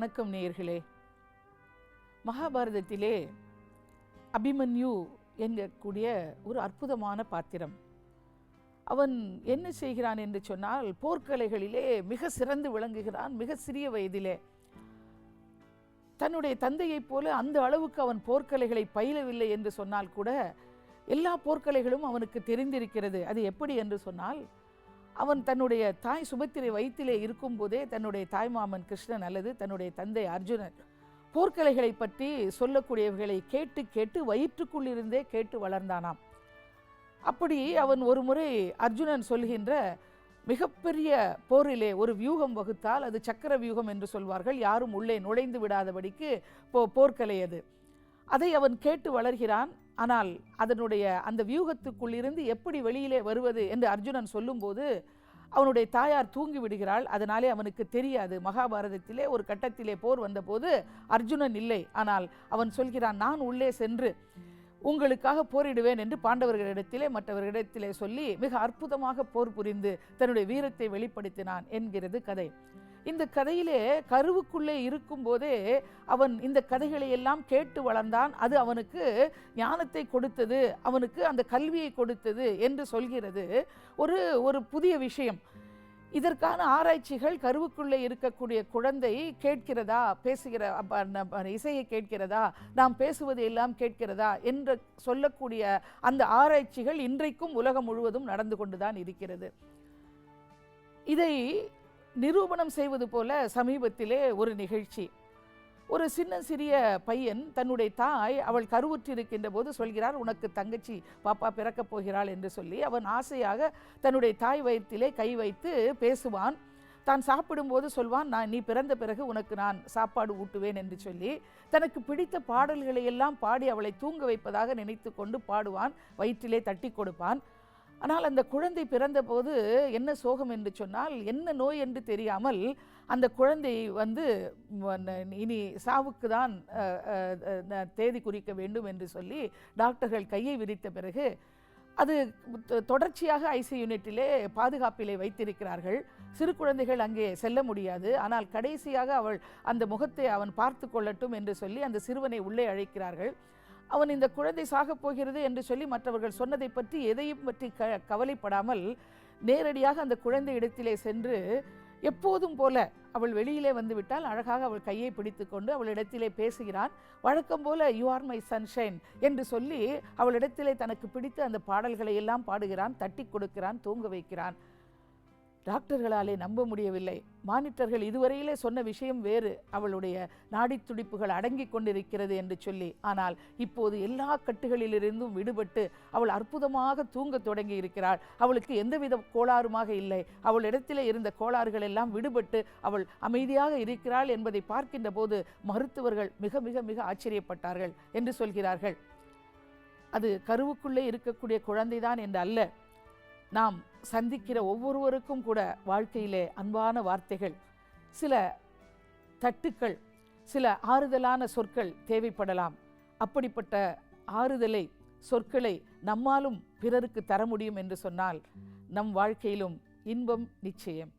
வணக்கம் நேயர்களே. மகாபாரதத்திலே அபிமன்யு என்கக்கூடிய ஒரு அற்புதமான பாத்திரம். அவன் என்ன செய்கிறான் என்று சொன்னால், போர்க்கலைகளிலே மிக சிறந்து விளங்குகிறான். மிக சிறிய வயதிலே தன்னுடைய தந்தையைப் போல அந்த அளவுக்கு அவன் போர்க்கலைகளை பயிலவில்லை என்று சொன்னால் கூட எல்லா போர்க்கலைகளும் அவனுக்கு தெரிந்திருக்கிறது. அது எப்படி என்று சொன்னால், அவன் தன்னுடைய தாய் சுபத்திரை வயிற்றிலே இருக்கும் போதே தன்னுடைய தாய்மாமன் கிருஷ்ணன் அல்லது தன்னுடைய தந்தை அர்ஜுனன் போர்க்கலைகளை பற்றி சொல்லக்கூடியவர்களை கேட்டு கேட்டு வயிற்றுக்குள்ளிருந்தே கேட்டு வளர்ந்தானாம். அப்படி அவன் ஒரு முறை அர்ஜுனன் சொல்கின்ற மிகப்பெரிய போரிலே ஒரு வியூகம் வகுத்தால் அது சக்கர வியூகம் என்று சொல்வார்கள். யாரும் உள்ளே நுழைந்து விடாதபடிக்கு போர்க்கலை அது. அதை அவன் கேட்டு வளர்கிறான். ஆனால் அதனுடைய அந்த வியூகத்துக்குள் இருந்து எப்படி வெளியிலே வருவது என்று அர்ஜுனன் சொல்லும்போது அவனுடைய தாயார் தூங்கி விடுகிறாள். அதனாலே அவனுக்கு தெரியாது. மகாபாரதத்திலே ஒரு கட்டத்திலே போர் வந்தபோது அர்ஜுனன் இல்லை. ஆனால் அவன் சொல்கிறான், நான் உள்ளே சென்று உங்களுக்காக போரிடுவேன் என்று பாண்டவர்களிடத்திலே மற்றவர்களிடத்திலே சொல்லி மிக அற்புதமாக போர் புரிந்து தன்னுடைய வீரத்தை வெளிப்படுத்தினான் என்கிறது கதை. இந்த கதையிலே கருவுக்குள்ளே இருக்கும் போதே அவன் இந்த கதைகளை எல்லாம் கேட்டு வளர்ந்தான். அது அவனுக்கு ஞானத்தை கொடுத்தது, அவனுக்கு அந்த கல்வியை கொடுத்தது என்று சொல்கிறது ஒரு புதிய விஷயம். இதற்கான ஆராய்ச்சிகள் கருவுக்குள்ளே இருக்கக்கூடிய குழந்தை கேட்கிறதா, பேசுகிற இசையை கேட்கிறதா, நாம் பேசுவது எல்லாம் கேட்கிறதா என்று சொல்லக்கூடிய அந்த ஆராய்ச்சிகள் இன்றைக்கும் உலகம் முழுவதும் நடந்து கொண்டுதான் இருக்கிறது. இதை நிரூபணம் செய்வது போல சமீபத்திலே ஒரு நிகழ்ச்சி. ஒரு சிறிய பையன் தன்னுடைய தாய் அவள் கருவுற்றிருக்கின்ற போது சொல்கிறார், உனக்கு தங்கச்சி பாப்பா பிறக்கப் போகிறாள் என்று சொல்லி அவன் ஆசையாக தன்னுடைய தாய் வயிற்றிலே கை வைத்து பேசுவான். தான் சாப்பிடும்போது சொல்வான், நீ பிறந்த பிறகு உனக்கு நான் சாப்பாடு ஊட்டுவேன் என்று சொல்லி தனக்கு பிடித்த பாடல்களை எல்லாம் பாடி அவளை தூங்க வைப்பதாக நினைத்து கொண்டு பாடுவான், வயிற்றிலே தட்டி கொடுப்பான். ஆனால் அந்த குழந்தை பிறந்தபோது என்ன சோகம் என்று சொன்னால், என்ன நோய் என்று தெரியாமல் அந்த குழந்தை இனி சாவுக்கு தான் தேதி குறிக்க வேண்டும் என்று சொல்லி டாக்டர்கள் கையை விரித்த பிறகு அது தொடர்ச்சியாக ஐசி யூனிட்டிலே பாதுகாப்பிலே வைத்திருக்கிறார்கள். சிறு குழந்தைகள் அங்கே செல்ல முடியாது. ஆனால் கடைசியாக அவள் அந்த முகத்தை அவன் பார்த்து கொள்ளட்டும் என்று சொல்லி அந்த சிறுவனை உள்ளே அழைக்கிறார்கள். அவன் இந்த குழந்தை சாகப் போகிறது என்று சொல்லி மற்றவர்கள் சொன்னதை பற்றி எதையும் பற்றி கவலைப்படாமல் நேரடியாக அந்த குழந்தை இடத்திலே சென்று எப்போதும் போல அவள் வெளியிலே வந்துவிட்டால் அழகாக அவள் கையை பிடித்து கொண்டு அவளிடத்திலே பேசுகிறான். வழக்கம் போல யூ ஆர் மை சன்ஷைன் என்று சொல்லி அவளிடத்திலே தனக்கு பிடித்த அந்த பாடல்களை எல்லாம் பாடுகிறான், தட்டி கொடுக்கிறான், தூங்க வைக்கிறான். டாக்டர்களாலே நம்ப முடியவில்லை. மானிட்டர்கள் இதுவரையிலே சொன்ன விஷயம் வேறு, அவளுடைய நாடி துடிப்புகள் அடங்கி கொண்டிருக்கிறது என்று சொல்லி. ஆனால் இப்போது எல்லா கட்டுகளிலிருந்தும் விடுபட்டு அவள் அற்புதமாக தூங்க தொடங்கி இருக்கிறாள். அவளுக்கு எந்தவித கோளாறுமாக இல்லை. அவள் இடத்திலே இருந்த கோளாறுகள் எல்லாம் விடுபட்டு அவள் அமைதியாக இருக்கிறாள் என்பதை பார்க்கின்ற போது மருத்துவர்கள் மிக மிக மிக ஆச்சரியப்பட்டார்கள் என்று சொல்கிறார்கள். அது கருவுக்குள்ளே இருக்கக்கூடிய குழந்தைதான் என்று அல்ல, நாம் சந்திக்கிற ஒவ்வொருவருக்கும் கூட வாழ்க்கையிலே அன்பான வார்த்தைகள், சில தட்டுக்கள், சில ஆறுதலான சொற்கள் தேவைப்படலாம். அப்படிப்பட்ட ஆறுதலை, சொற்களை நம்மாலும் பிறருக்கு தர முடியும் என்று சொன்னால் நம் வாழ்க்கையிலும் இன்பம் நிச்சயம்.